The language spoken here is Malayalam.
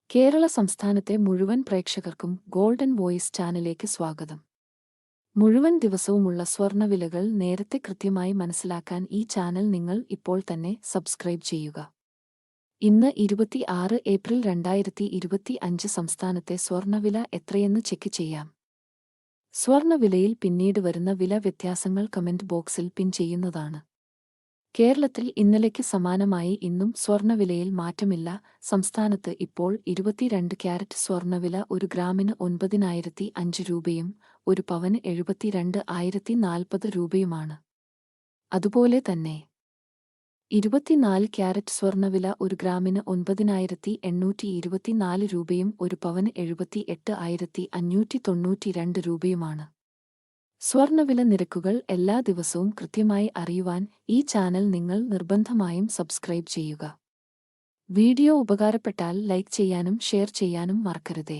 കേരള സംസ്ഥാനത്തെ മുഴുവൻ പ്രേക്ഷകർക്കും ഗോൾഡൻ വോയിസ് ചാനലിലേക്ക് സ്വാഗതം. മുഴുവൻ ദിവസവുമുള്ള സ്വർണ്ണവിലകൾ നേരത്തെ കൃത്യമായി മനസ്സിലാക്കാൻ ഈ ചാനൽ നിങ്ങൾ ഇപ്പോൾ തന്നെ സബ്സ്ക്രൈബ് ചെയ്യുക. ഇന്ന് 26 ഏപ്രിൽ 2025 സംസ്ഥാനത്തെ സ്വർണ്ണവില എത്രയെന്ന് ചെക്ക് ചെയ്യാം. സ്വർണ്ണവിലയിൽ പിന്നീട് വരുന്ന വില വ്യത്യാസങ്ങൾ കമന്റ് ബോക്സിൽ പിൻ ചെയ്യുന്നതാണ്. കേരളത്തിൽ ഇന്നലെയ്ക്ക് സമാനമായി ഇന്നും സ്വർണ്ണവിലയിൽ മാറ്റമില്ല. സംസ്ഥാനത്ത് ഇപ്പോൾ 22 ക്യാരറ്റ് സ്വർണ്ണവില 1 ഗ്രാമിന് 9,005 രൂപയും 1 പവന് 72,040 രൂപയുമാണ്. അതുപോലെ തന്നെ 24 ക്യാരറ്റ് സ്വർണ്ണവില 1 ഗ്രാമിന് 9,824 രൂപയും 1 പവന് 78,592 രൂപയുമാണ്. സ്വർണ്ണവില നിരക്കുകൾ എല്ലാ ദിവസവും കൃത്യമായി അറിയുവാൻ ഈ ചാനൽ നിങ്ങൾ നിർബന്ധമായും സബ്സ്ക്രൈബ് ചെയ്യുക. വീഡിയോ ഉപകാരപ്പെട്ടാൽ ലൈക്ക് ചെയ്യാനും ഷെയർ ചെയ്യാനും മറക്കരുതേ.